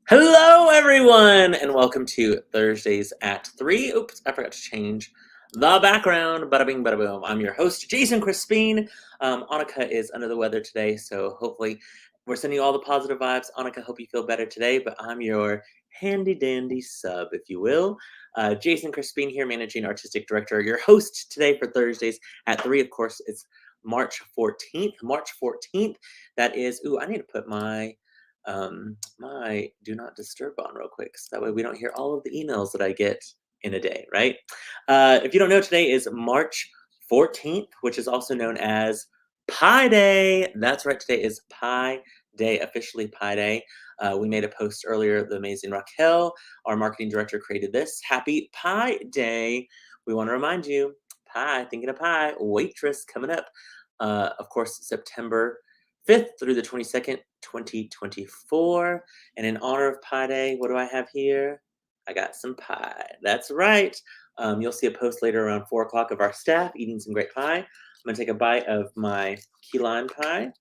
Hello, everyone, and welcome to Thursdays at 3. Oops, I forgot to change the background. Bada bing, bada boom. I'm your host, Jason Crispin. Annika is under the weather today, so hopefully we're sending you all the positive vibes. Annika, hope you feel better today, but I'm your handy dandy sub, if you will. Jason Crispin here, managing artistic director, your host today for Thursdays at 3. Of course, it's March 14th. March 14th. That is, I need to put my do not disturb on real quick, so that way we don't hear all of the emails that I get in a day, right? If you don't know, today is March 14th, which is also known as Pi Day. That's right, today is Pi Day, officially Pi Day. We made a post earlier. The amazing Raquel, our marketing director, created this. Happy Pi Day. We want to remind you, pie, thinking of pie, waitress coming up. Of course, September 5th through the 22nd, 2024. And in honor of Pi Day, what do I have here? I got some pie. That's right. You'll see a post later around 4 o'clock of our staff eating some great pie. I'm going to take a bite of my key lime pie.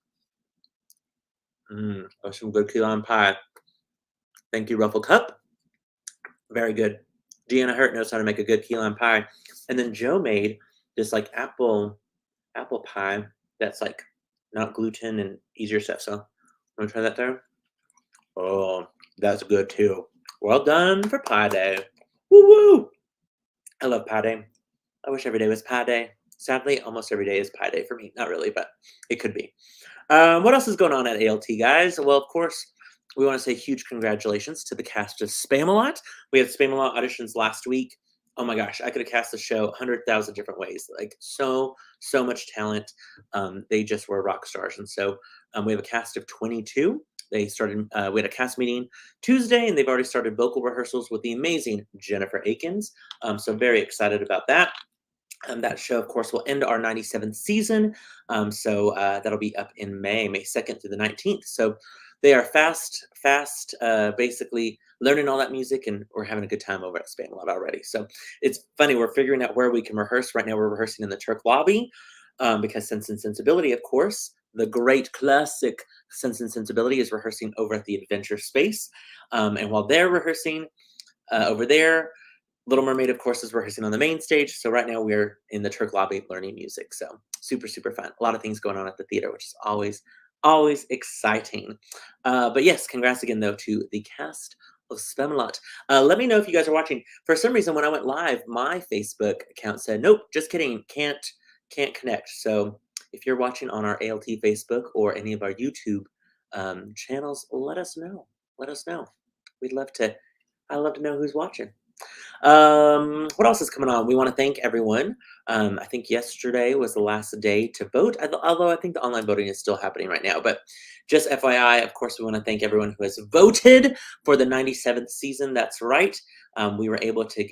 Some good key lime pie. Thank you, Ruffle Cup. Very good. Deanna Hurt knows how to make a good key lime pie. And then Joe made this like apple pie that's like not gluten and easier stuff. So want to try that there? Oh, that's good too. Well done for Pi Day. Woo woo! I love Pi Day. I wish every day was Pi Day. Sadly, almost every day is Pi Day for me. Not really, but it could be. What else is going on at ALT, guys? Well, of course, we want to say huge congratulations to the cast of Spam-A-Lot. We had Spam-A-Lot auditions last week. Oh my gosh, I could have cast the show 100,000 different ways. Like so much talent. They just were rock stars. And so we have a cast of 22. They started, we had a cast meeting Tuesday, and they've already started vocal rehearsals with the amazing Jennifer Akins. So very excited about that. That show, of course, will end our 97th season. That'll be up in May 2nd through the 19th. So they are fast, basically learning all that music, and we're having a good time over at Spam-A-Lot already. So it's funny, we're figuring out where we can rehearse. Right now we're rehearsing in the Turk lobby because Sense and Sensibility, of course, the great classic Sense and Sensibility is rehearsing over at the Adventure Space. And while they're rehearsing over there, Little Mermaid, of course, is rehearsing on the main stage. So right now we're in the Turk lobby learning music. So super fun. A lot of things going on at the theater, which is always exciting. But yes, congrats again, though, to the cast of Spam-A-Lot. Let me know if you guys are watching. For some reason, when I went live, my Facebook account said, nope, just kidding, can't connect. So if you're watching on our ALT Facebook or any of our YouTube channels, let us know. Let us know. I'd love to know who's watching. What else is coming on? We want to thank everyone. I think yesterday was the last day to vote, although I think the online voting is still happening right now. But just FYI, of course, we want to thank everyone who has voted for the 97th season. That's right. We were able to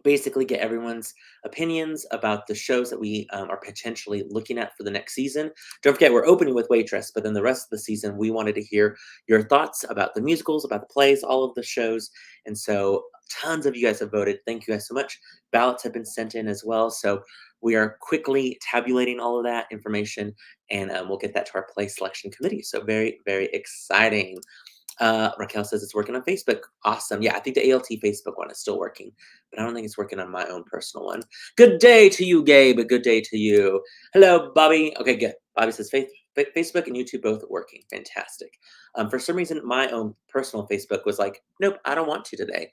basically get everyone's opinions about the shows that we are potentially looking at for the next season. Don't forget, we're opening with Waitress, but then the rest of the season, we wanted to hear your thoughts about the musicals, about the plays, all of the shows. And so tons of you guys have voted. Thank you guys so much. Ballots have been sent in as well. So we are quickly tabulating all of that information, and we'll get that to our play selection committee. So very exciting. Raquel says it's working on Facebook. Awesome. Yeah, I think the ALT Facebook one is still working, but I don't think it's working on my own personal one. Good day to you, Gabe. Good day to you. Hello, Bobby. Okay, good. Bobby says Facebook and YouTube both working. Fantastic. For some reason, my own personal Facebook was like, nope, I don't want to today.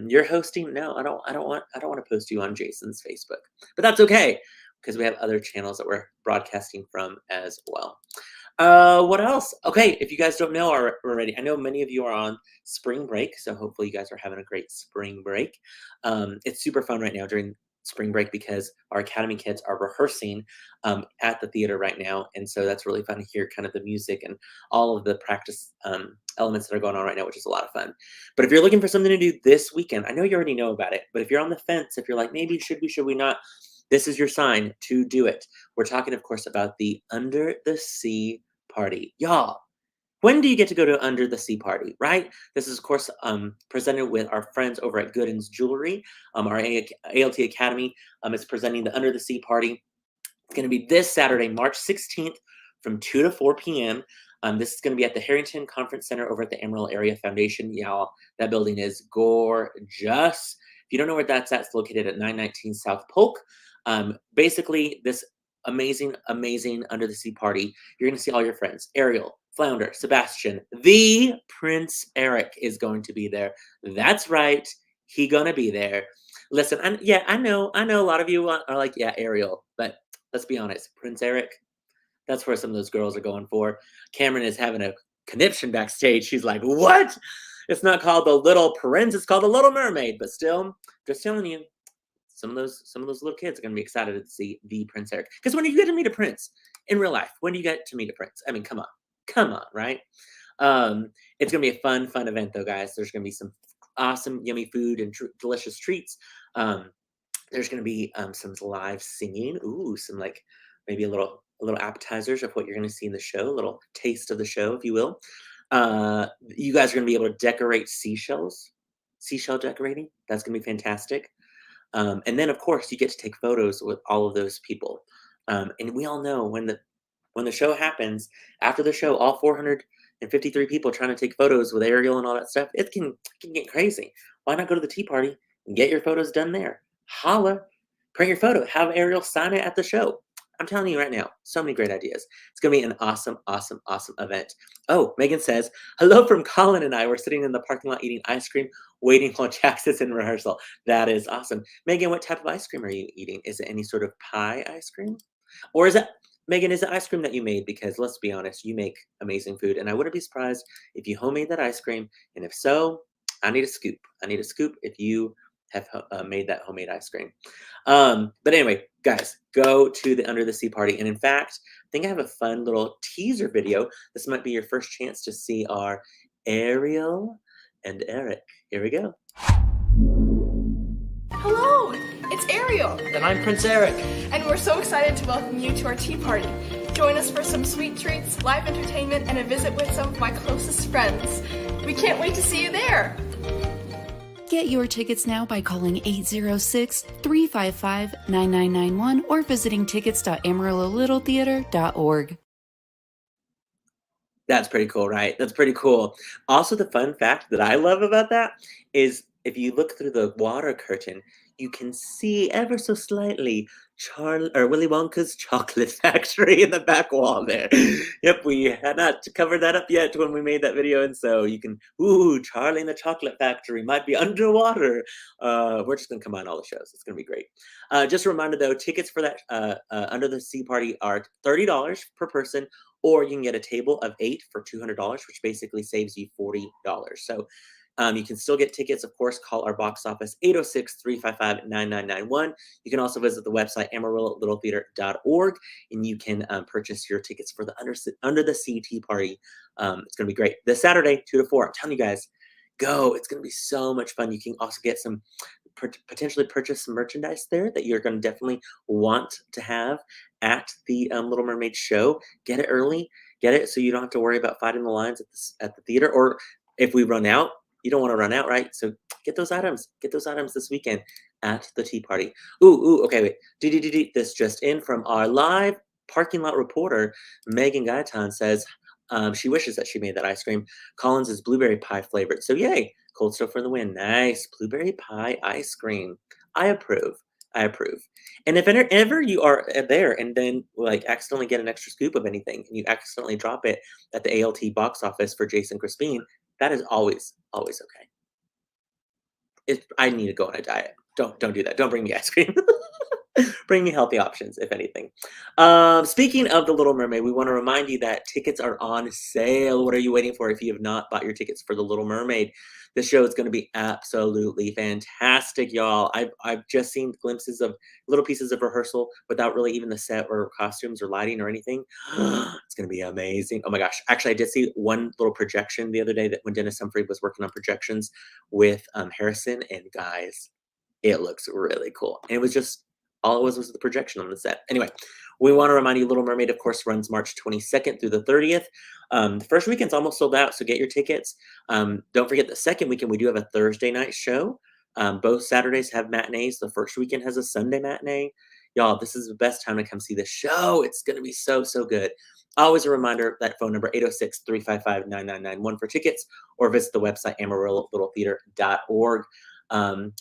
You're hosting? No, I don't want to post you on Jason's Facebook, but that's okay because we have other channels that we're broadcasting from as well. What else? Okay, if you guys don't know already, I know many of you are on spring break, so hopefully you guys are having a great spring break. It's super fun right now during spring break because our Academy kids are rehearsing at the theater right now, and so that's really fun to hear kind of the music and all of the practice elements that are going on right now, which is a lot of fun. But if you're looking for something to do this weekend, I know you already know about it, but if you're on the fence, if you're like, maybe should we not, this is your sign to do it. We're talking, of course, about the Under the Sea party. Y'all, when do you get to go to Under the Sea party, right? This is, of course, presented with our friends over at Gooden's Jewelry. Our ALT Academy is presenting the Under the Sea party. It's going to be this Saturday, March 16th from 2 to 4 p.m. This is going to be at the Harrington Conference Center over at the Amarillo Area Foundation. Y'all, that building is gorgeous. If you don't know where that's at, it's located at 919 South Polk. Basically, this amazing, amazing Under the Sea party. You're going to see all your friends. Ariel, Flounder, Sebastian, the Prince Eric is going to be there. That's right. He gonna be there. Listen, yeah, I know a lot of you are like, yeah, Ariel, but let's be honest, Prince Eric, that's where some of those girls are going for. Kameron is having a conniption backstage. She's like, what? It's not called the Little Prince, it's called the Little Mermaid. But still, just telling you, some of those little kids are gonna be excited to see the Prince Eric. Because when do you get to meet a prince in real life? When do you get to meet a prince? I mean, come on, right? It's gonna be a fun event though, guys. There's gonna be some awesome, yummy food and delicious treats. Um, there's gonna be some live singing. Ooh, some like maybe a little appetizers of what you're gonna see in the show, a little taste of the show, if you will. You guys are gonna be able to decorate seashell decorating. That's gonna be fantastic. And then of course you get to take photos with all of those people. And we all know when the show happens, after the show, all 453 people trying to take photos with Ariel and all that stuff, it can get crazy. Why not go to the tea party and get your photos done there? Holla, print your photo, have Ariel sign it at the show. I'm telling you right now, so many great ideas. It's gonna be an awesome, awesome, awesome event. Oh, Megan says, hello from Colin and I. We're sitting in the parking lot eating ice cream, waiting while Jax is in rehearsal. That is awesome. Megan, what type of ice cream are you eating? Is it any sort of pie ice cream? Or is it Megan, is it ice cream that you made? Because let's be honest, you make amazing food, and I wouldn't be surprised if you homemade that ice cream. And if so, I need a scoop. I need a scoop if you have made that homemade ice cream. But anyway, guys, go to the Under the Sea party. And in fact, I think I have a fun little teaser video. This might be your first chance to see our Ariel and Eric. Here we go. Hello, it's Ariel. And I'm Prince Eric. And we're so excited to welcome you to our tea party. Join us for some sweet treats, live entertainment, and a visit with some of my closest friends. We can't wait to see you there. Get your tickets now by calling 806-355-9991 or visiting tickets.amarillo.littletheater.org. That's pretty cool, right? That's pretty cool. Also, the fun fact that I love about that is if you look through the water curtain, you can see ever so slightly Willy Wonka's chocolate factory in the back wall there. Yep, we had not covered that up yet when we made that video, and so you can, Charlie and the Chocolate Factory might be underwater. We're just gonna combine all the shows. It's gonna be great. Just a reminder though, tickets for that Under the Sea party are $30 per person, or you can get a table of 8 for $200, which basically saves you $40. So you can still get tickets. Of course, call our box office 806-355-9991. You can also visit the website amarillo.littletheater.org, and you can purchase your tickets for the Under the Sea tea party. It's going to be great. This Saturday, 2 to 4. I'm telling you guys, go. It's going to be so much fun. You can also get some potentially purchase some merchandise there that you're going to definitely want to have at the Little Mermaid show. Get it early. Get it so you don't have to worry about fighting the lines at the theater. Or if we run out, you don't want to run out, right? So get those items. Get those items this weekend at the tea party. Okay, wait. This just in from our live parking lot reporter, Megan Gaitan says she wishes that she made that ice cream. Collins is blueberry pie flavored. So yay, Cold Stove for the win. Nice. Blueberry pie ice cream. I approve. And if ever you are there and then like accidentally get an extra scoop of anything and you accidentally drop it at the ALT box office for Jason Crispin, that is always okay. I need to go on a diet. Don't do that. Don't bring me ice cream. Bring me healthy options, if anything. Speaking of The Little Mermaid, we want to remind you that tickets are on sale. What are you waiting for if you have not bought your tickets for The Little Mermaid? The show is going to be absolutely fantastic, y'all. I've just seen glimpses of little pieces of rehearsal without really even the set or costumes or lighting or anything. It's going to be amazing. Oh my gosh. Actually, I did see one little projection the other day that when Dennis Humphrey was working on projections with Harrison, and guys, it looks really cool. And it was just all it was the projection on the set. Anyway, we want to remind you, Little Mermaid, of course, runs March 22nd through the 30th. The first weekend's almost sold out, so get your tickets. Don't forget the second weekend, we do have a Thursday night show. Both Saturdays have matinees. The first weekend has a Sunday matinee. Y'all, this is the best time to come see the show. It's going to be so good. Always a reminder, that phone number, 806-355-9991 for tickets, or visit the website, amarillo.littletheater.org.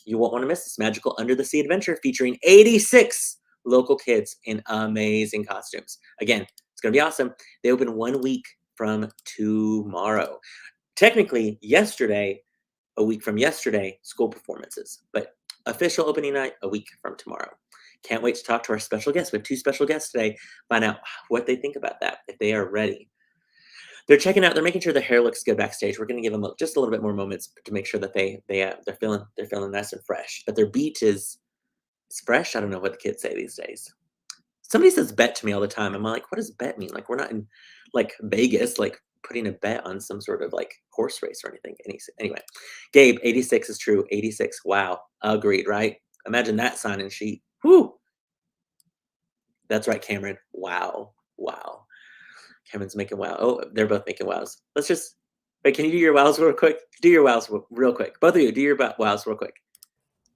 You won't want to miss this magical Under the Sea adventure featuring 86 local kids in amazing costumes. Again, it's going to be awesome. They open 1 week from tomorrow. Technically, yesterday, a week from yesterday, school performances, but official opening night a week from tomorrow. Can't wait to talk to our special guests. We have 2 special guests today. Find out what they think about that, if they are ready. They're checking out. They're making sure the hair looks good backstage. We're going to give them just a little bit more moments to make sure that they're feeling nice and fresh. But their beat is fresh. I don't know what the kids say these days. Somebody says bet to me all the time. I'm like, what does bet mean? Like, we're not in like Vegas, like putting a bet on some sort of like horse race or anything. Anyway, Gabe, 86 is true. 86. Wow. Agreed, right? Imagine that sign-in sheet. Whoo. That's right, Cameron. Wow. Wow. Cameron's making wow. Oh, they're both making wows. Let's just wait. Can you do your wows real quick? Do your wows real quick. Both of you, do your wows real quick.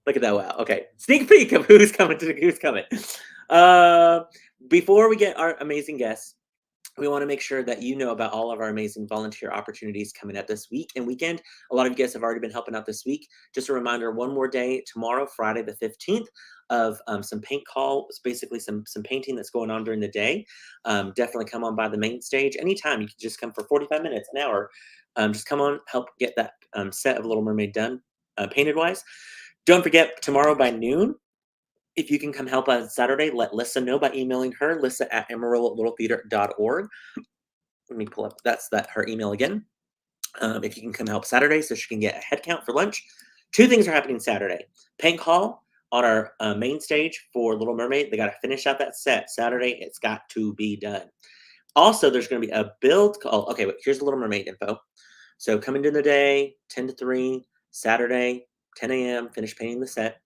Look at that wow. Okay. Sneak peek of who's coming. Before we get our amazing guests, we want to make sure that you know about all of our amazing volunteer opportunities coming up this week and weekend. A lot of you guys have already been helping out this week. Just a reminder, one more day tomorrow, Friday the 15th, of some paint calls, basically some painting that's going on during the day. Definitely come on by the main stage anytime. You can just come for 45 minutes, an hour. Just come on, help get that set of Little Mermaid done, painted-wise. Don't forget, tomorrow by noon, if you can come help on Saturday, let Lissa know by emailing her, lissa@amarillo.littletheater.org. Let me pull up, her email again. If you can come help Saturday so she can get a head count for lunch. 2 things are happening Saturday. Paint call on our main stage for Little Mermaid. They got to finish out that set Saturday. It's got to be done. Also, there's going to be a build call. Okay, but here's the Little Mermaid info. So coming during the day, 10 to 3, Saturday, 10 a.m., finish painting the set.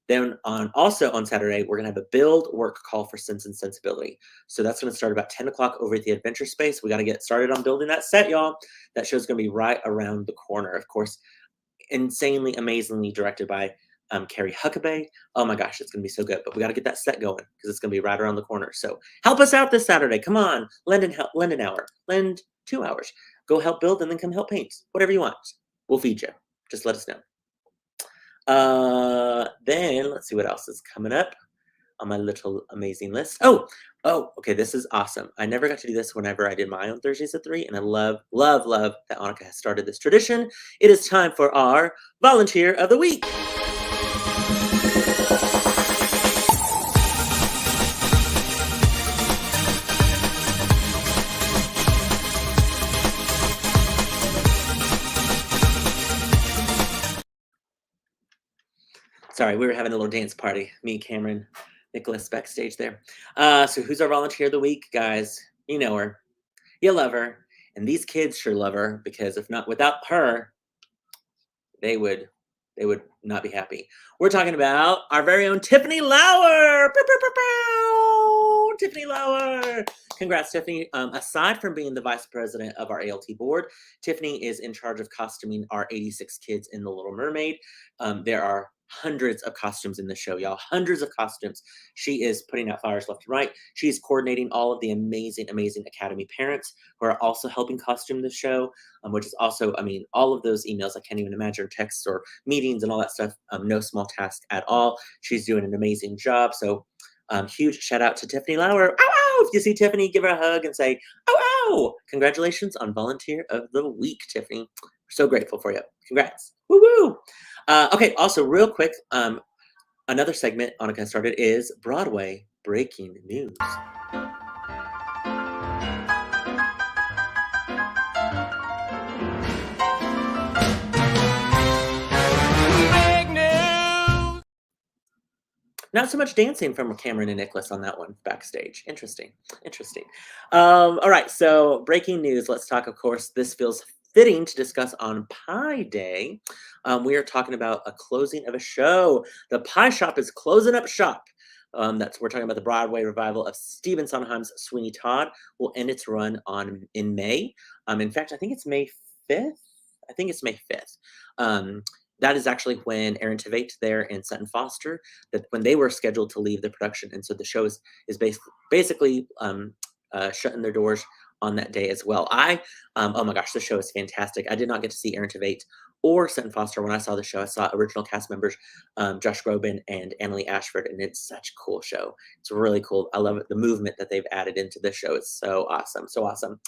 Then also on Saturday, we're going to have a build work call for Sense and Sensibility. So that's going to start about 10 o'clock over at the Adventure Space. We got to get started on building that set, y'all. That show's going to be right around the corner. Of course, insanely, amazingly directed by Carrie Huckabee. Oh my gosh, it's going to be so good. But we got to get that set going because it's going to be right around the corner. So help us out this Saturday. Come on. Lend an hour. Lend 2 hours. Go help build and then come help paint. Whatever you want. We'll feed you. Just let us know. Then let's see what else is coming up on my little amazing list. Oh, okay, this is awesome. I never got to do this whenever I did my own Thursdays at 3, and I love that Annika has started this tradition. It is time for our Volunteer of the Week. Sorry, we were having a little dance party. Me, Cameron, Nicholas backstage there. So who's our volunteer of the week, guys? You know her. You love her. And these kids sure love her because if not, without her, they would not be happy. We're talking about our very own Tiffany Lauer. Pew, pew, pew, pew. Tiffany Lauer. Congrats, Tiffany. Aside from being the vice president of our ALT board, Tiffany is in charge of costuming our 86 kids in The Little Mermaid. There are hundreds of costumes in the show, y'all. Hundreds of costumes. She is putting out flyers left and right. She's coordinating all of the amazing Academy parents who are also helping costume the show, which is also, I mean, all of those emails, I can't even imagine, texts or meetings and all that stuff. No small task at all. She's doing an amazing job. So huge shout out to Tiffany Lauer. Ow, ow! If you see Tiffany, give her a hug and say, ow, ow! Congratulations on Volunteer of the Week, Tiffany. We're so grateful for you. Congrats. Woo woo! Okay, also real quick, another segment Annika started is Broadway Breaking News. Big news! Not so much dancing from Cameron and Nicholas on that one backstage. Interesting. All right, so breaking news. Let's talk, of course, this feels fitting to discuss on Pie Day. We are talking about a closing of a show. The Pie Shop is closing up shop. We're talking about the Broadway revival of Stephen Sondheim's Sweeney Todd. Will end its run in May. In fact, I think it's May 5th. That is actually when Aaron Tveit there and Sutton Foster, that when they were scheduled to leave the production, and so the show is basically shutting their doors on that day as well. Oh my gosh, the show is fantastic. I did not get to see Aaron Tveit or Sutton Foster when I saw the show. I saw original cast members, Josh Groban and Annalie Ashford, and it's such a cool show. It's really cool. I love it. The movement that they've added into the show is so awesome. So awesome.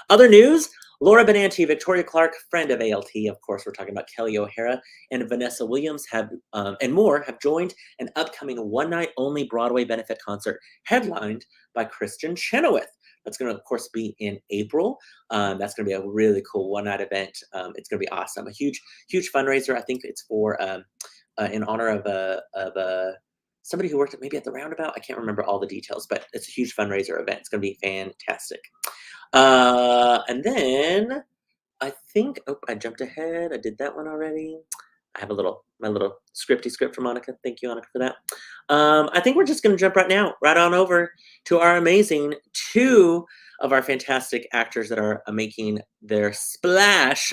Other news, Laura Benanti, Victoria Clark, friend of ALT, of course, we're talking about Kelly O'Hara, and Vanessa Williams and more have joined an upcoming one-night-only Broadway benefit concert headlined by Kristen Chenoweth. That's going to, of course, be in April. That's going to be a really cool one-night event. It's going to be awesome. A huge fundraiser. I think it's for in honor of somebody who worked maybe at the Roundabout. I can't remember all the details, but it's a huge fundraiser event. It's going to be fantastic. And then I think, I jumped ahead. I did that one already. I have my little scripty script from Annika. Thank you, Annika, for that. I think we're just going to jump right on over to our amazing two of our fantastic actors that are making their splash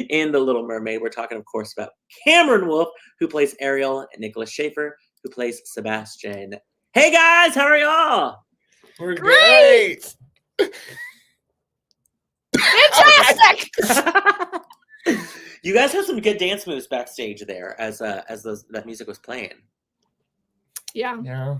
in The Little Mermaid. We're talking, of course, about Kameron Wolff, who plays Ariel, and Nicholas Shaffer, who plays Sebastian. Hey, guys, how are y'all? We're great. Fantastic! You guys have some good dance moves backstage there as that music was playing. Yeah.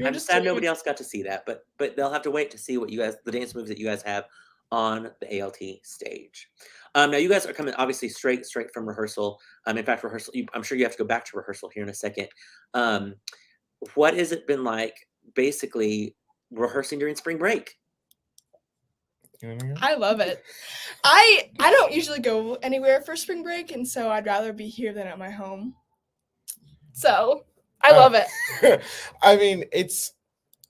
I'm sad nobody else got to see that, but they'll have to wait to see what the dance moves that you guys have on the ALT stage. Now you guys are coming obviously straight from rehearsal. In fact, rehearsal. I'm sure you have to go back to rehearsal here in a second. What has it been like, basically rehearsing during spring break? I love it. I don't usually go anywhere for spring break, and so I'd rather be here than at my home. So I love it. I mean, it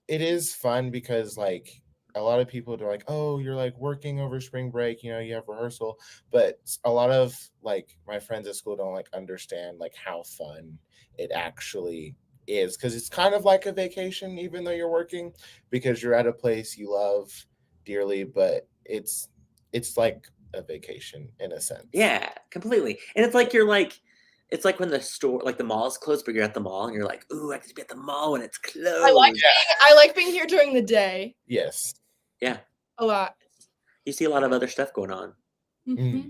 is fun because like a lot of people are like, oh, you're like working over spring break, you have rehearsal, but a lot of like my friends at school don't like understand like how fun it actually is, because it's kind of like a vacation even though you're working, because you're at a place you love dearly, but it's like a vacation in a sense. Yeah, completely. And it's like when the store, like the mall is closed, but you're at the mall and you're like, ooh, I get to be at the mall when it's closed. I like being here during the day. Yes. Yeah. A lot. You see a lot of other stuff going on. Mm-hmm.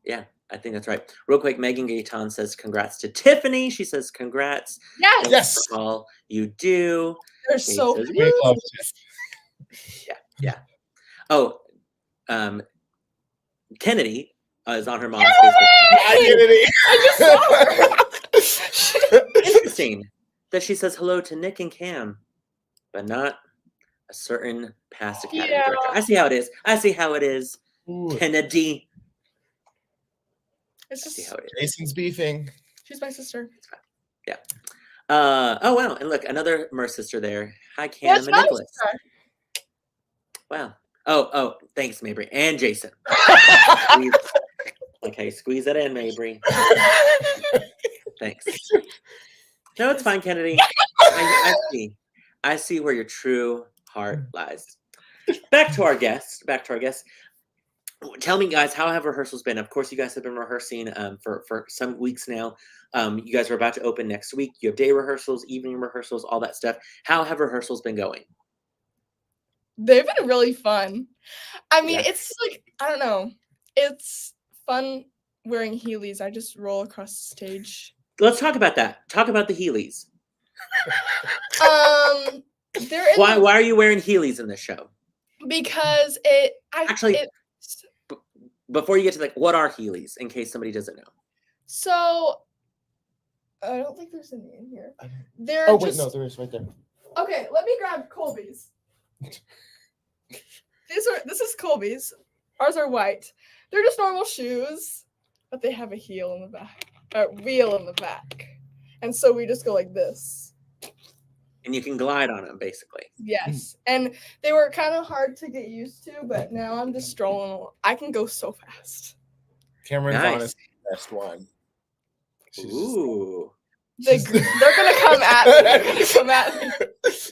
Yeah, I think that's right. Real quick, Megan Gaetan says congrats to Tiffany. She says congrats. Yes. For all you do. They're so says, cute. Yeah. Oh, Kennedy is on her mom's Facebook. I just saw her. Interesting that she says hello to Nick and Cam, but not a certain past Academy director. I see how it is. Ooh. Kennedy. It's just, see how it is. Jason's beefing. She's my sister. Yeah. Oh wow, and look, another Mer sister there. Hi, Cam and Nicholas. Wow. Oh, thanks, Mabry and Jason. Okay, squeeze that in, Mabry. Thanks. No, it's fine, Kennedy. I see where your true heart lies. Back to our guest. Tell me, guys, how have rehearsals been? Of course, you guys have been rehearsing for some weeks now. You guys are about to open next week. You have day rehearsals, evening rehearsals, all that stuff. How have rehearsals been going? They've been really fun. I mean, It's like, I don't know. It's fun wearing Heelys. I just roll across the stage. Let's talk about that. Talk about the Heelys. Why are you wearing Heelys in this show? Because before you get to like, what are Heelys, in case somebody doesn't know? So, I don't think there's any in here. No, there is right there. Okay, let me grab Colby's. This is Colby's. Ours are white. They're just normal shoes, but they have a wheel in the back. And so we just go like this. And you can glide on them, basically. Yes. And they were kind of hard to get used to, but now I'm just strolling. I can go so fast. Cameron's honestly the best one. Ooh. They're gonna come at me.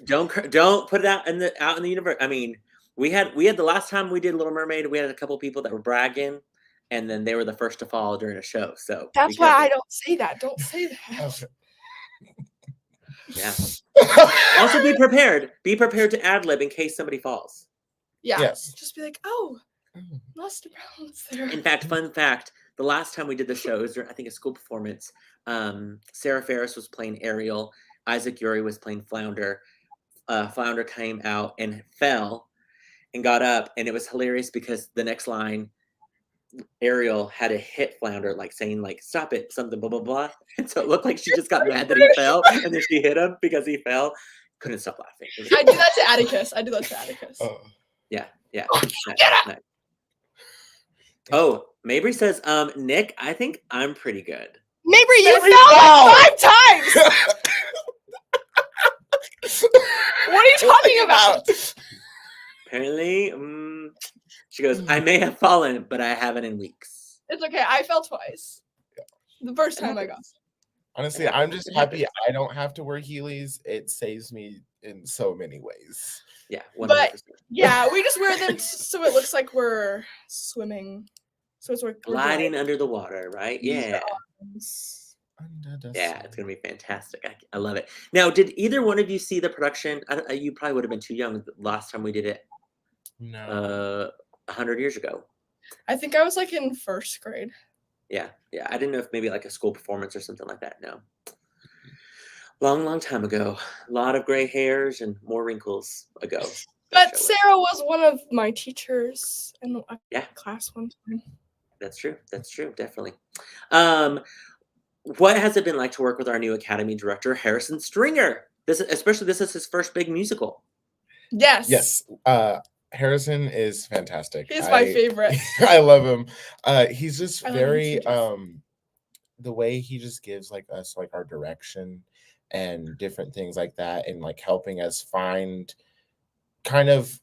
Don't put it out in the universe. I mean, we had the last time we did Little Mermaid, we had a couple people that were bragging, and then they were the first to fall during a show. So that's why I don't say that. Don't say that. Yeah. Also, be prepared. Be prepared to ad lib in case somebody falls. Yeah. Yes. Just be like, oh, Master Brown's there. In fact, fun fact, the last time we did the show, it was, I think, a school performance. Sarah Ferris was playing Ariel. Isaac Uri was playing Flounder. Flounder came out and fell and got up, and it was hilarious because the next line, Ariel had to hit Flounder, like saying, like, stop it, something, blah, blah, blah. And so it looked like she just got mad that he fell, and then she hit him because he fell. Couldn't stop laughing. I do that to Atticus. Yeah. Get Nice. Oh, Mabry says, Nick, I think I'm pretty good. Mabry, you fell like 5 times! What are you talking about? Apparently, she goes, I may have fallen, but I haven't in weeks. It's okay. I fell twice. The first time I got. Honestly, I'm just happy I don't have to wear Heelys. It saves me in so many ways. Yeah, 100%. But yeah, we just wear them so it looks like we're swimming. So it's like gliding under the water, right? Yeah. Under the Yeah, sun. it's going to be fantastic. I love it. Now, did either one of you see the production? You probably would have been too young the last time we did it. No. 100 years ago. I think I was like in 1st grade. Yeah. I didn't know if maybe like a school performance or something like that. No. Long time ago. A lot of gray hairs and more wrinkles ago. But Sarah was one of my teachers in a class one time. That's true. Definitely. What has it been like to work with our new Academy director, Harrison Stringer? This is his first big musical. Yes. Harrison is fantastic. He's my favorite. I love him. He's just I love very him the way he just gives like us like our direction and different things like that, and like helping us find kind of,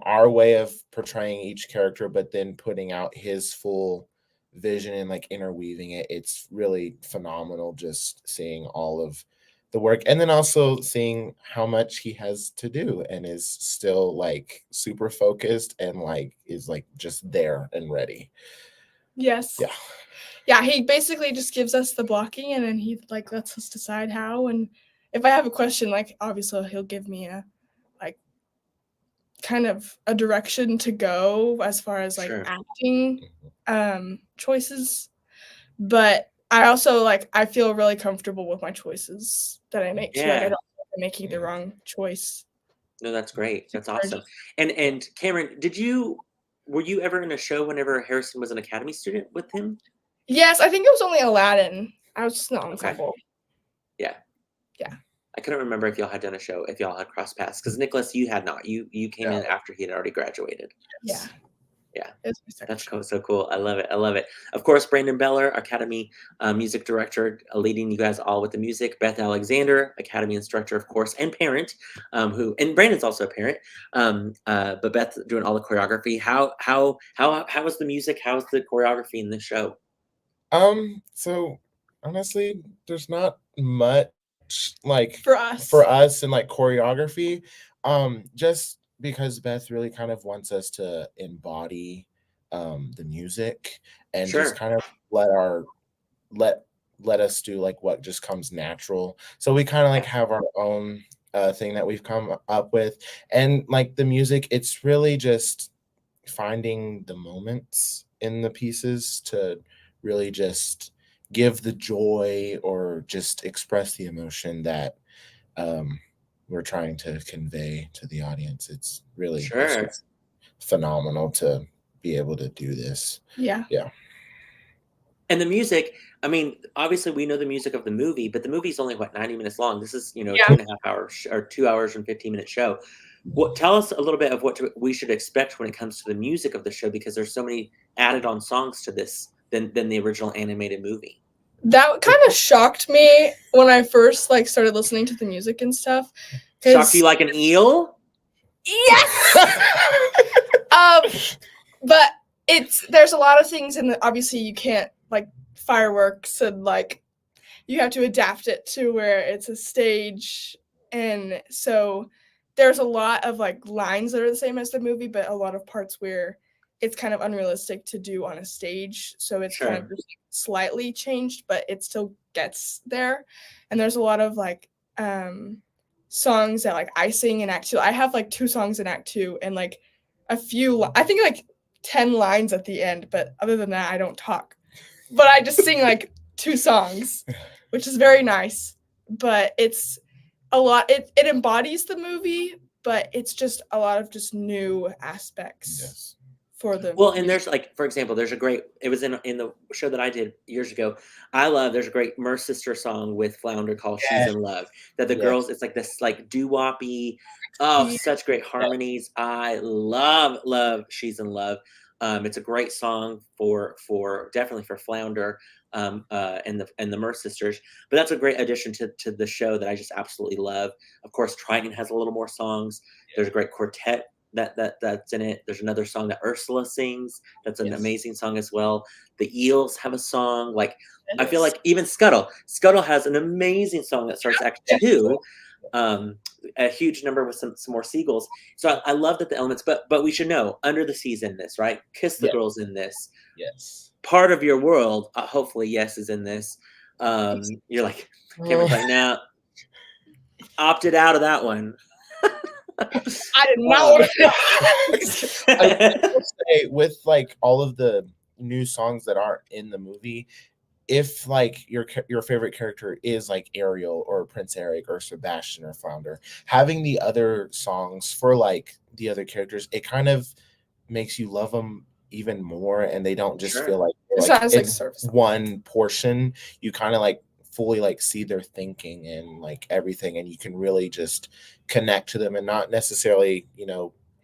our way of portraying each character, but then putting out his full vision and like interweaving it. It's really phenomenal just seeing all of the work, and then also seeing how much he has to do and is still like super focused and like is like just there and ready. Yes. Yeah, he basically just gives us the blocking, and then he like lets us decide how. And if I have a question, like obviously he'll give me a like kind of a direction to go as far as like acting choices. But I also I feel really comfortable with my choices that I make. So like, I don't feel like I'm making the wrong choice. No, that's great. That's awesome. And Kameron, were you ever in a show whenever Harrison was an Academy student with him? Yes, I think it was only Aladdin. I was just not ensemble. Yeah. I couldn't remember if y'all had done a show, if y'all had crossed paths, because Nicholas, you had not. You came in after he had already graduated. Yeah. That's so cool. I love it. Of course, Brandon Beller, Academy music director, leading you guys all with the music. Beth Alexander, Academy instructor, of course, and parent, and Brandon's also a parent. But Beth doing all the choreography. How was the music? How was the choreography in this show? So honestly, there's not much like for us and like choreography. Just because Beth really kind of wants us to embody the music and just kind of let us do like what just comes natural. So we kind of like have our own thing that we've come up with, and like the music, it's really just finding the moments in the pieces to really just give the joy or just express the emotion that we're trying to convey to the audience. It's really it's phenomenal to be able to do this. Yeah. And the music, I mean, obviously we know the music of the movie, but the movie's only 90 minutes long. This is 2.5 hours or 2 hours and 15-minute show. Tell us a little bit of what we should expect when it comes to the music of the show, because there's so many added on songs to this than the original animated movie. That kind of shocked me when I first started listening to the music and stuff. Shocked you like an eel? Yes. But there's a lot of things, and obviously you can't fireworks, and you have to adapt it to where it's a stage, and so there's a lot of lines that are the same as the movie, but a lot of parts where it's kind of unrealistic to do on a stage, so it's kind of just slightly changed, but it still gets there. And there's a lot of songs that I sing in Act 2. I have 2 songs in Act 2, and a few, I think like 10 lines at the end, but other than that, I don't talk. But I just sing like 2 songs, which is very nice. But it's a lot, it embodies the movie, but it's just a lot of just new aspects for the Well, and there's like, for example, there's a great, it was in the show that I did years ago. There's a great Mer Sister song with Flounder called She's in Love, that the girls, it's like this like doo-woppy, such great harmonies. I love She's in Love. It's a great song for definitely for Flounder and the Mer Sisters, but that's a great addition to the show that I just absolutely love. Of course, Triton has a little more songs. There's a great quartet that's in it. There's another song that Ursula sings. That's an amazing song as well. The Eels have a song. Like, I feel like even Scuttle has an amazing song that starts Act 2. A huge number with some more seagulls. So I love that the elements, but we should know Under the Sea's in this, right? Kiss the Girl's in this. Yes. Part of Your World, hopefully yes, is in this. You're like, Cameron's like, now opted out of that one. I did not want to. I will say, with like all of the new songs that aren't in the movie, if like your favorite character is like Ariel or Prince Eric or Sebastian or Flounder, having the other songs for like the other characters, it kind of makes you love them even more, and they don't just feel like it's one portion. You kind of like fully like see their thinking and like everything, and you can really just connect to them and not necessarily,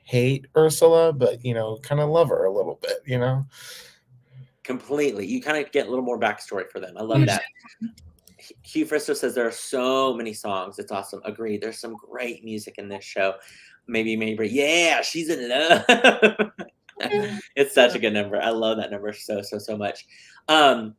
hate Ursula, but kind of love her a little bit, Completely. You kind of get a little more backstory for them. I love that. Hugh Fristo says there are so many songs. It's awesome. Agreed. There's some great music in this show. Maybe, yeah, she's in love. It's such a good number. I love that number so much. Piggying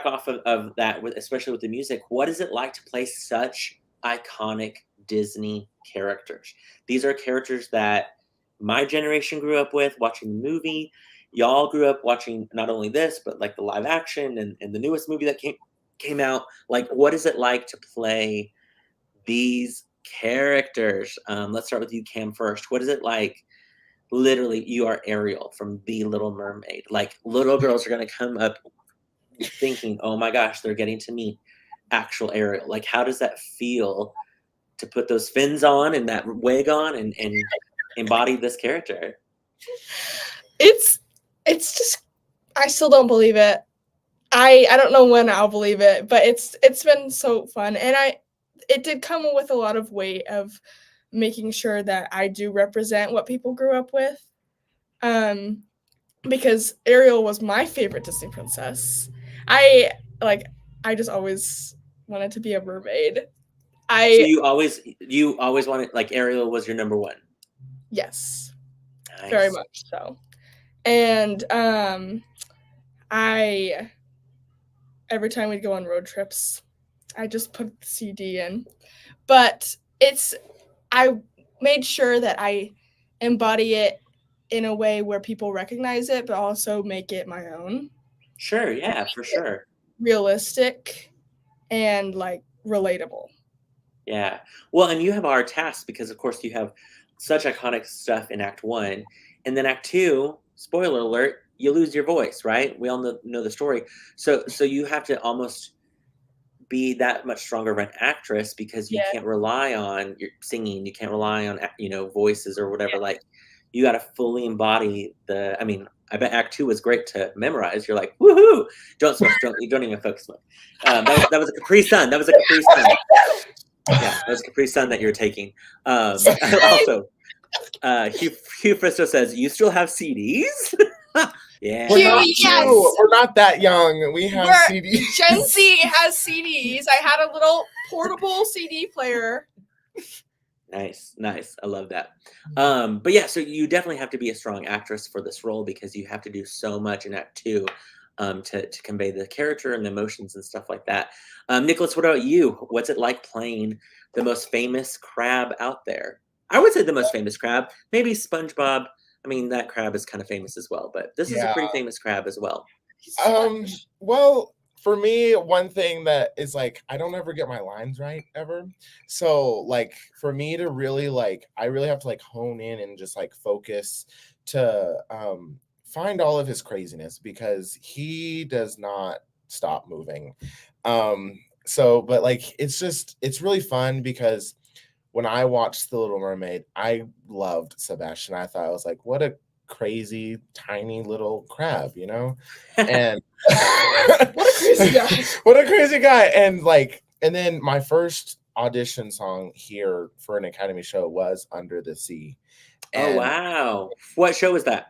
off of that, especially with the music, what is it like to play such iconic Disney characters? These are characters that my generation grew up with watching the movie. Y'all grew up watching not only this, but like the live action and the newest movie that came out. Like, what is it like to play these characters? Let's start with you, Cam, first. What is it like? Literally, you are Ariel from The Little Mermaid. Like, little girls are going to come up thinking, oh my gosh, they're getting to meet actual Ariel. Like, how does that feel to put those fins on and that wig on and embody this character? It's just, I still don't believe it. I don't know when I'll believe it, but it's been so fun. And it did come with a lot of weight of making sure that I do represent what people grew up with. Because Ariel was my favorite Disney princess. I just always wanted to be a mermaid. So you always wanted, like, Ariel was your number one? Yes. Nice. Very much so. And every time we'd go on road trips, I just put the CD in. But I made sure that I embody it in a way where people recognize it, but also make it my own. Sure, yeah, for sure. Realistic and like relatable. Yeah. Well, and you have our task because, of course, you have such iconic stuff in Act 1. And then Act 2, spoiler alert, you lose your voice, right? We all know the story. So you have to almost be that much stronger of an actress because you can't rely on your singing. You can't rely on, voices or whatever. Like, you got to fully embody I bet Act 2 was great to memorize. You're like, woohoo! Don't smoke. Don't even focus smoke. That was a Capri Sun. That was a Capri Sun. Yeah, that was a Capri Sun that you were taking. Also, Hugh Fristo says, you still have CDs? Yeah. We're not that young. We have CDs. Gen Z has CDs. I had a little portable CD player. Nice. I love that. But yeah, so you definitely have to be a strong actress for this role because you have to do so much in Act 2 to convey the character and the emotions and stuff like that. Nicholas, what about you? What's it like playing the most famous crab out there? I would say the most famous crab, maybe SpongeBob. I mean, that crab is kind of famous as well, but this is a pretty famous crab as well. Well, for me, one thing that is like, I don't ever get my lines right ever. So like for me to really like, I really have to like hone in and just like focus to find all of his craziness, because he does not stop moving. So, but like, it's really fun because when I watched The Little Mermaid, I loved Sebastian. I thought, I was like, what a crazy, tiny little crab, you know? And What a crazy guy. what a crazy guy. And like, and then my first audition song here for an Academy show was Under the Sea. Oh, And wow. What show was that?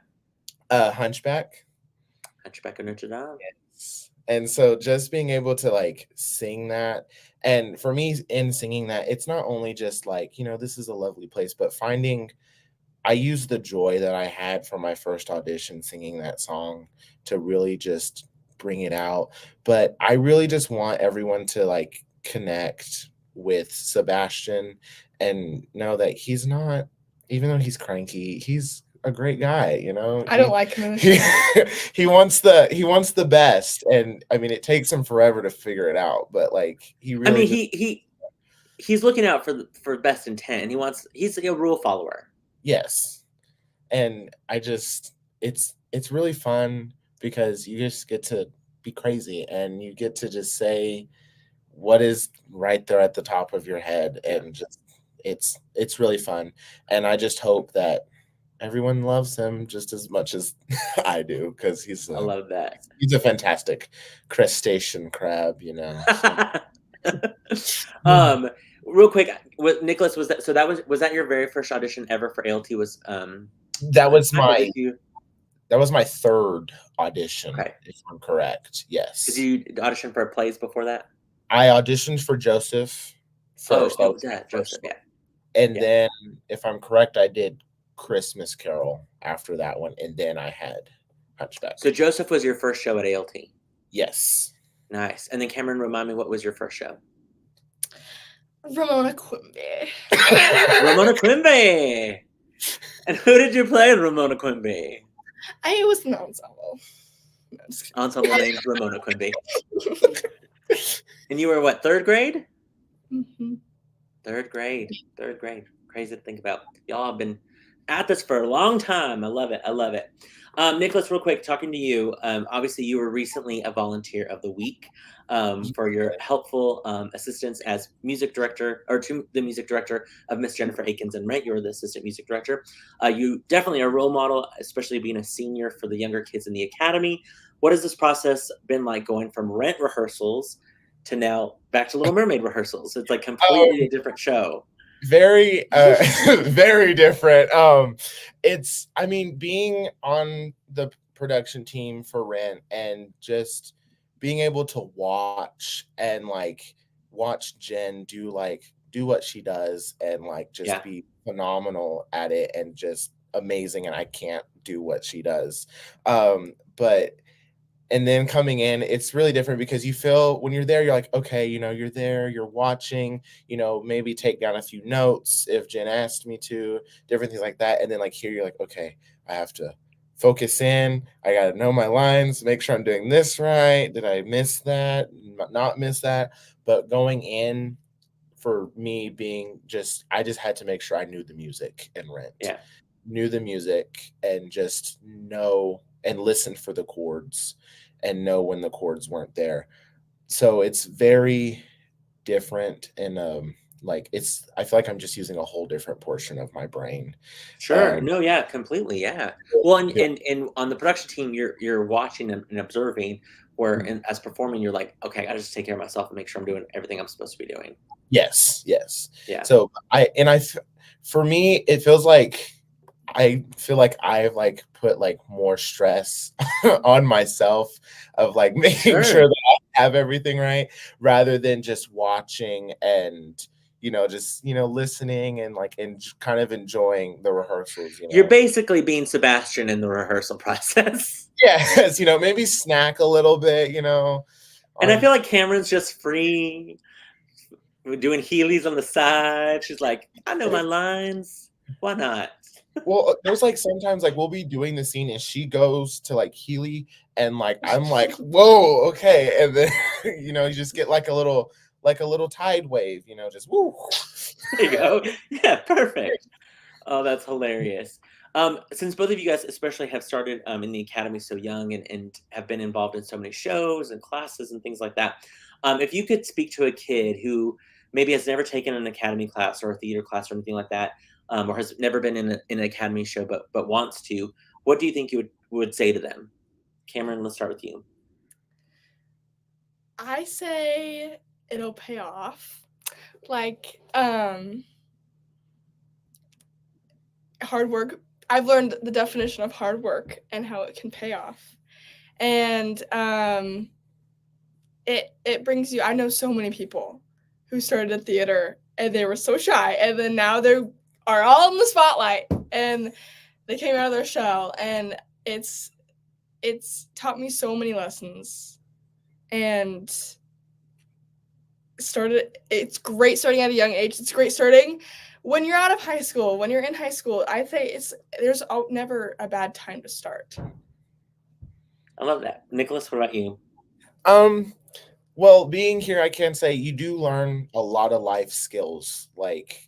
Hunchback. Hunchback of Notre Dame. And so just being able to like sing that, and for me in singing that, it's not only just like, you know, this is a lovely place, but I use the joy that I had from my first audition singing that song to really just bring it out. But I really just want everyone to like connect with Sebastian and know that he's not, even though he's cranky, he's a great guy, you know. I don't like him in the show. He wants the best, and I mean it takes him forever to figure it out, but like he I really mean, he's looking out for best intent, and he's a rule follower. yes. And it's really fun because you just get to be crazy and you get to just say what is right there at the top of your head, and just it's really fun. And I just hope that everyone loves him just as much as I do, because I love that. He's a fantastic crustacean crab, you know. So. Real quick, Nicholas, was that your very first audition ever for ALT? That was my third audition, okay, if I'm correct. Yes. Did you audition for plays before that? I auditioned for Joseph first. Oh, Joseph, yeah. And then, if I'm correct, I did Christmas Carol after that one, and then I had Hunchback. So Joseph was your first show at ALT? Yes. Nice. And then Kameron, remind me, what was your first show? Ramona Quimby. Ramona Quimby! And who did you play in Ramona Quimby? I was an ensemble. No, ensemble named Ramona Quimby. And you were what, third grade? Mm-hmm. Third grade. Crazy to think about. Y'all have been at this for a long time. I love it. Nicholas, real quick, talking to you. Obviously, you were recently a volunteer of the week for your helpful assistance as music director, or to the music director of Miss Jennifer Akins and Rent. You were the assistant music director. You definitely are a role model, especially being a senior for the younger kids in the academy. What has this process been like, going from Rent rehearsals to now back to Little Mermaid rehearsals? It's like completely a different show. Very very different. I mean, being on the production team for Rent and just being able to watch Jen do what she does, and like just be phenomenal at it, and just amazing, and I can't do what she does. And then coming in, it's really different, because you feel when you're there, you're like, okay, you know, you're there, you're watching, you know, maybe take down a few notes if Jen asked me to, different things like that. And then like here, you're like, okay, I have to focus in. I got to know my lines, make sure I'm doing this right. Did I miss that? Not miss that. But going in, for me I just had to make sure I knew the music in Rent. Yeah. Knew the music, and just know and listen for the chords, and know when the chords weren't there. So it's very different, and I feel like I'm just using a whole different portion of my brain. Sure. No, yeah, completely. Yeah. Well, and on the production team, you're watching and observing, where and as performing, you're like, okay, I gotta just take care of myself and make sure I'm doing everything I'm supposed to be doing. Yes. Yeah. So for me, it feels like I feel like I've like put like more stress on myself of like making sure that I have everything right, rather than just watching and, you know, just, you know, listening and like kind of enjoying the rehearsals. You know? You're basically being Sebastian in the rehearsal process. Yes, you know, maybe snack a little bit, you know. And I feel like Kameron's just free, doing Heelys on the side. She's like, I know my lines. Why not? Well, there's like sometimes like we'll be doing the scene and she goes to like Healy and like I'm like, whoa, okay. And then you know, you just get like a little tide wave, you know, just woo. There you go. Yeah, perfect. Oh, that's hilarious. Since both of you guys especially have started in the academy so young and have been involved in so many shows and classes and things like that, if you could speak to a kid who maybe has never taken an academy class or a theater class or anything like that, or has never been in an academy show but wants to, what do you think you would say to them? Kameron, let's start with you. I say it'll pay off. Like, hard work. I've learned the definition of hard work and how it can pay off. And it brings you, I know so many people who started at theater and they were so shy, and then now they are all in the spotlight and they came out of their shell, and it's taught me so many lessons. And it's great starting at a young age. It's great starting when you're out of high school, when you're in high school. I say there's never a bad time to start. I love that. Nicholas, what about you? Well, being here, I can say you do learn a lot of life skills, like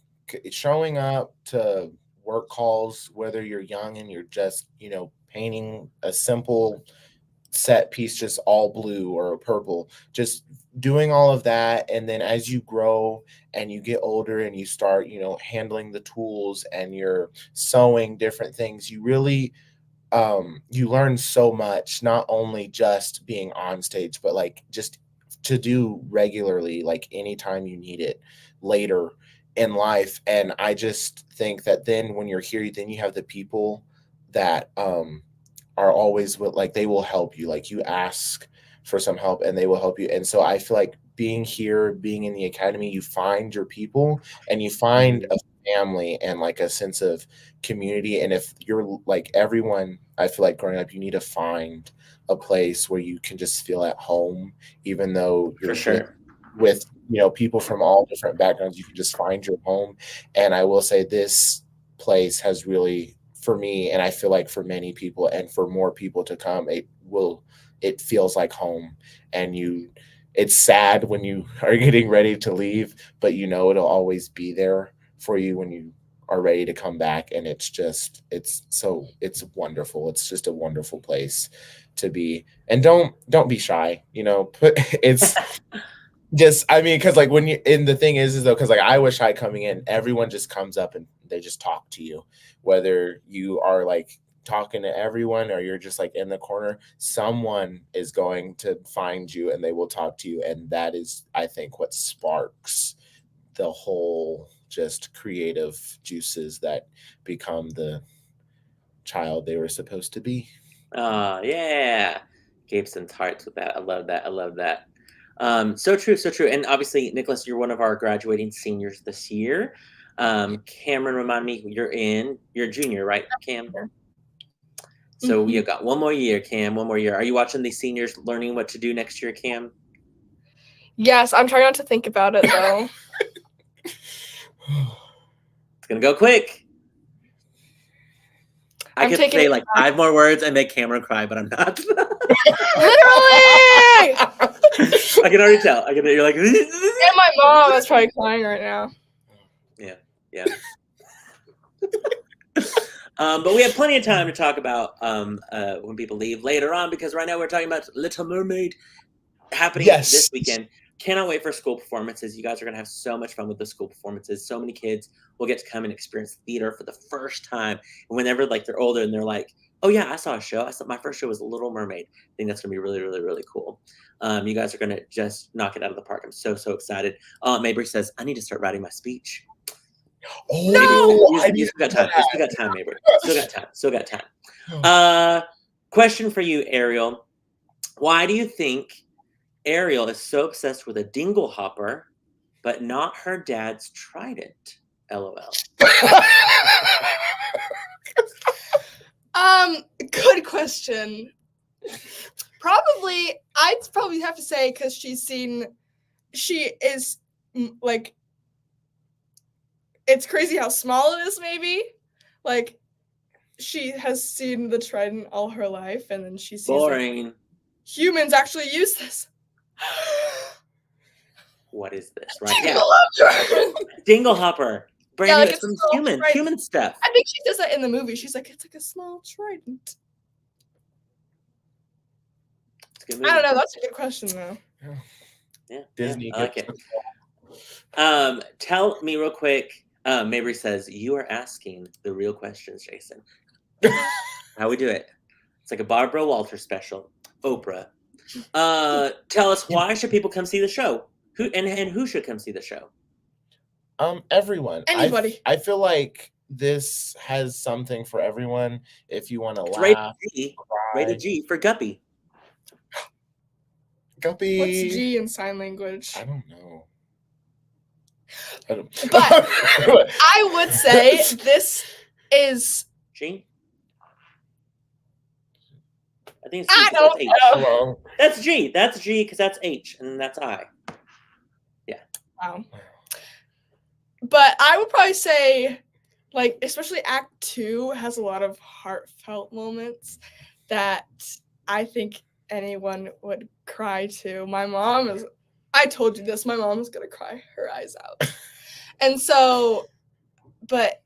showing up to work calls, whether you're young and you're just, you know, painting a simple set piece, just all blue or purple, just doing all of that. And then as you grow and you get older and you start, you know, handling the tools and you're sewing different things, you really you learn so much, not only just being on stage, but like just to do regularly, like anytime you need it later in life. And I just think that then when you're here, then you have the people that are always with, like, they will help you, like you ask for some help and they will help you. And so I feel like being here, being in the academy, you find your people and you find a family and like a sense of community. And if you're like everyone, I feel like growing up, you need to find a place where you can just feel at home, even though you're For sure. with you know, people from all different backgrounds. You can just find your home. And I will say this place has really, for me, and I feel like for many people and for more people to come, it feels like home. And it's sad when you are getting ready to leave, but you know it'll always be there for you when you are ready to come back. And it's wonderful. It's just a wonderful place to be. And don't be shy, you know. It's just, I mean, because like the thing is though, because like I was shy coming in, everyone just comes up and they just talk to you, whether you are like talking to everyone or you're just like in the corner, someone is going to find you and they will talk to you. And that is, I think, what sparks the whole just creative juices that become the child they were supposed to be. Yeah. Gabeson's hearts with that. I love that. I love that. So true, so true. And obviously, Nicholas, you're one of our graduating seniors this year. Kameron, remind me, you're a junior, right, Cam? So you got one more year, Cam, one more year. Are you watching these seniors learning what to do next year, Cam? Yes, I'm trying not to think about it though. It's gonna go quick. I could say like 5 more words and make Kameron cry, but I'm not. Literally! I can already tell. You're like, and my mom is probably crying right now. Yeah. But we have plenty of time to talk about when people leave later on, because right now we're talking about Little Mermaid happening this weekend. Cannot wait for school performances. You guys are going to have so much fun with the school performances. So many kids will get to come and experience theater for the first time. And whenever like they're older and they're like, oh yeah, I saw a show. My first show was Little Mermaid. I think that's going to be really, really, really cool. You guys are going to just knock it out of the park. I'm so, so excited. Mabry says, I need to start writing my speech. Oh, you still got time. You still got time, Mabry. Still got time. Question for you, Ariel. Why do you think Ariel is so obsessed with a dingle hopper, but not her dad's trident? LOL. Good question. I'd probably have to say because she is like, it's crazy how small it is, maybe. Like, she has seen the trident all her life, and then she sees Boring. Humans actually use this. What is this? Right? Dingle Hopper. Dingle Hopper. Brand Yeah, new. like It's it's a some small trident. human stuff. I think she says that in the movie. She's like, it's like a small trident. It's a good movie. I don't know. That's a good question, though. Yeah, Disney. I like it. Tell me real quick. Mabry says, you are asking the real questions, Jason. How we do it. It's like a Barbara Walters special. Oprah. Tell us, why should people come see the show? Who should come see the show? Everyone. Anybody. I feel like this has something for everyone. If you want to laugh, Rated G. cry. Rated G for Guppy. Guppy. What's G in sign language? I don't know. But I would say this is. G? I think it's G. I 'cause don't that's H. know. That's G. That's G because that's H, and that's I. Wow. But I would probably say, like, especially Act 2 has a lot of heartfelt moments that I think anyone would cry to. My mom is, I told you this, my mom is going to cry her eyes out. And so, but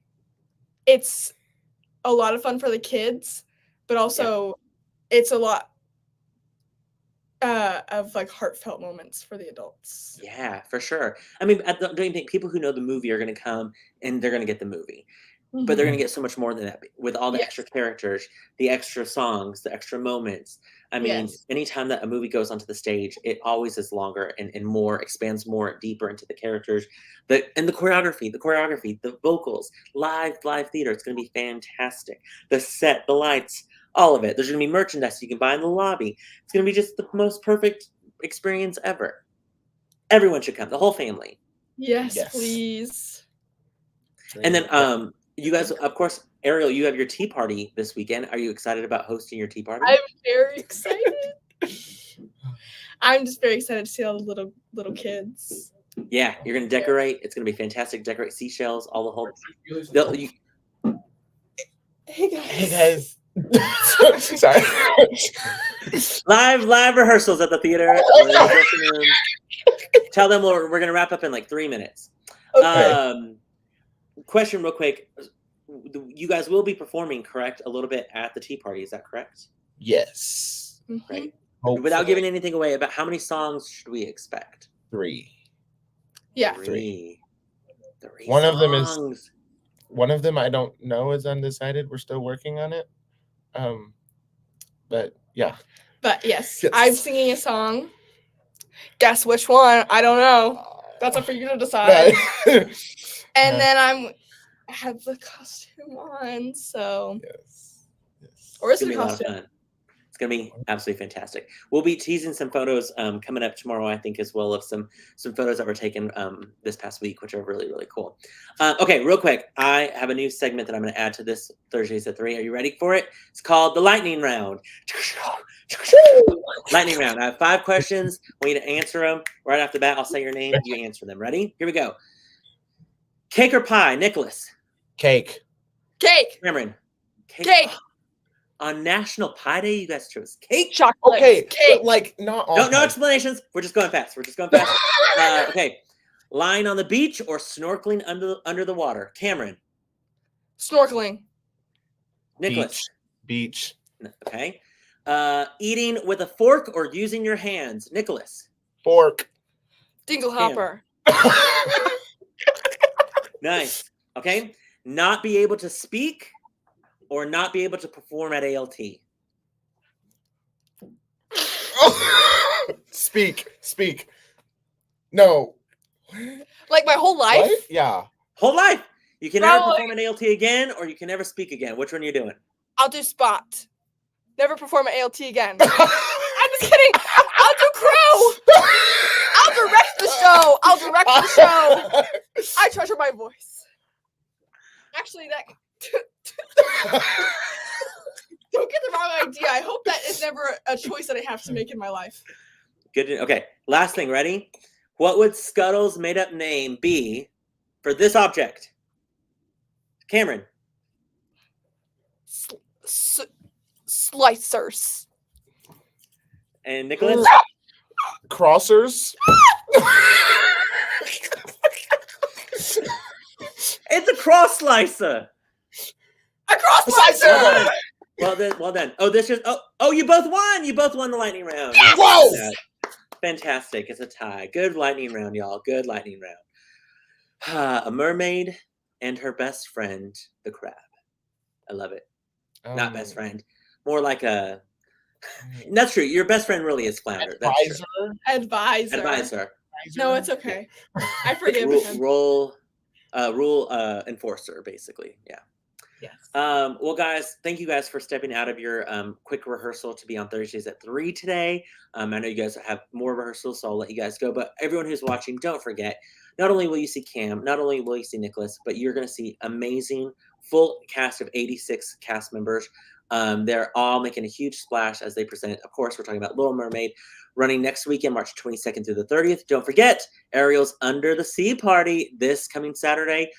it's a lot of fun for the kids, but also it's a lot of like heartfelt moments for the adults. Yeah, for sure. I mean, don't you think people who know the movie are going to come and they're going to get the movie? But they're going to get so much more than that with all the Yes. extra characters, the extra songs, the extra moments. I mean, Yes. anytime that a movie goes onto the stage, it always is longer and more, expands more deeper into the characters. And the choreography, the vocals, live theater. It's going to be fantastic. The set, the lights, all of it. There's going to be merchandise you can buy in the lobby. It's going to be just the most perfect experience ever. Everyone should come, the whole family. Yes, Yes. please. And then, you guys, of course, Ariel, you have your tea party this weekend. Are you excited about hosting your tea party? I'm very excited. I'm just very excited to see all the little kids. Yeah, you're gonna decorate. It's gonna be fantastic. Decorate seashells, all the whole. Hey guys. Hey guys. Sorry. Live rehearsals at the theater. Tell them we're gonna wrap up in like 3 minutes. Okay. Question real quick. You guys will be performing, correct? A little bit at the tea party. Is that correct? Yes. Right. Hopefully. Without giving anything away, about how many songs should we expect? 3. Yeah. 3. One of them songs. is. One of them I don't know is undecided. We're still working on it. But yeah. But yes, I'm singing a song. Guess which one? I don't know. That's up for you to decide. And then I have the costume on, so. Yes. Or is It's it gonna a be a lot of costume? fun. It's gonna be absolutely fantastic. We'll be teasing some photos coming up tomorrow, I think, as well, of some photos that were taken this past week, which are really, really cool. Okay, real quick, I have a new segment that I'm going to add to this Thursdays at 3. Are you ready for it? It's called the Lightning Round. Lightning Round. I have 5 questions. I want you to answer them right off the bat. I'll say your name. You answer them. Ready? Here we go. Cake or pie, Nicholas? Cake. Cake. Cameron? Cake. On National Pie Day, you guys chose cake? Chocolate. Okay. Cake. Like not all. No explanations. We're just going fast. Okay. Lying on the beach or snorkeling under the water? Cameron? Snorkeling. Nicholas? Beach. Okay. Eating with a fork or using your hands? Nicholas? Fork. Dingle Hopper. Nice. Okay. Not be able to speak or not be able to perform at ALT? Speak. No. Like my whole life? What? Yeah. Whole life. You can never Probably. perform at ALT again or you can never speak again. Which one are you doing? I'll do spot. Never perform at ALT again. I'm just kidding. I'll do crow. I'll direct the show. I treasure my voice. Actually, that. Don't get the wrong idea. I hope that is never a choice that I have to make in my life. Good. Okay. Last thing. Ready? What would Scuttle's made-up name be for this object? Cameron. Slicers. And Nicholas? Crossers. It's a cross slicer. A cross slicer. Well done. Oh, you both won. You both won the lightning round. Whoa! Fantastic. It's a tie. Good lightning round, y'all. Good lightning round. A mermaid and her best friend, the crab. I love it. Not best friend. More like a... That's true. Your best friend really is Flounder. That's true. Advisor. No, it's okay. I forgive him. Rule enforcer, basically. Yeah. Yes. Well, guys, thank you guys for stepping out of your quick rehearsal to be on Thursdays at 3 today. I know you guys have more rehearsals, so I'll let you guys go. But everyone who's watching, don't forget, not only will you see Cam, not only will you see Nicholas, but you're going to see amazing full cast of 86 cast members. They're all making a huge splash as they present. Of course, we're talking about Little Mermaid running next weekend, March 22nd through the 30th. Don't forget, Ariel's Under the Sea party this coming Saturday,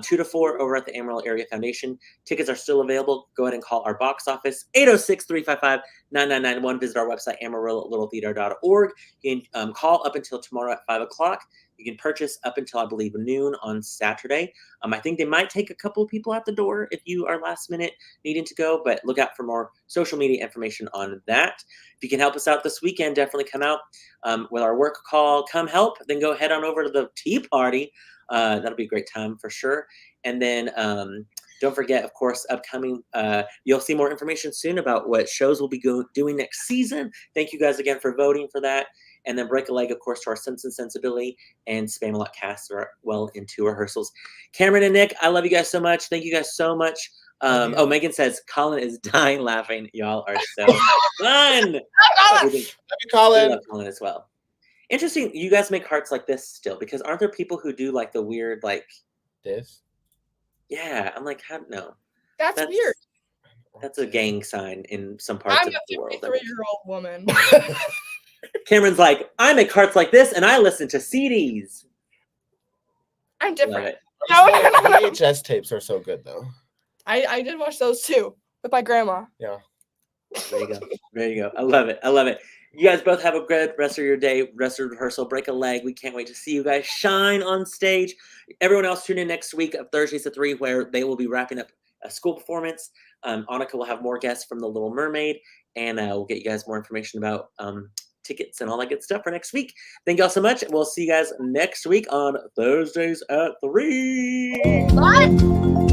2 to 4 over at the Amarillo Area Foundation. Tickets are still available. Go ahead and call our box office, 806-355-9991. Visit our website, amarillo.littletheater.org. You can call up until tomorrow at 5 o'clock. You can purchase up until, I believe, noon on Saturday. I think they might take a couple of people at the door if you are last minute needing to go, but look out for more social media information on that. If you can help us out this weekend, definitely come out with our work call, Come Help. Then go head on over to the tea party. That'll be a great time for sure. And then don't forget, of course, upcoming, you'll see more information soon about what shows we'll be doing next season. Thank you guys again for voting for that. And then Break a Leg, of course, to our Sense and Sensibility, and Spam-A-Lot cast are well into rehearsals. Cameron and Nick, I love you guys so much. Thank you guys so much. Oh, Megan says, Colin is dying laughing. Y'all are so fun. Love you, Colin. I love Colin as well. Interesting, you guys make hearts like this still, because aren't there people who do like the weird, like... This? Yeah, I'm like, how? No. That's weird. That's a gang sign in some parts of the world. I'm a 53-year-old woman. Cameron's like, I make hearts like this, and I listen to CDs. I'm different. No. VHS tapes are so good, though. I did watch those too with my grandma. Yeah. There you go. There you go. I love it. I love it. You guys both have a good rest of your day, rest of rehearsal. Break a leg. We can't wait to see you guys shine on stage. Everyone else tune in next week of Thursdays at 3, where they will be wrapping up a school performance. Annika will have more guests from The Little Mermaid, and we'll get you guys more information about tickets and all that good stuff for next week. Thank y'all so much. We'll see you guys next week on Thursdays at 3. Bye.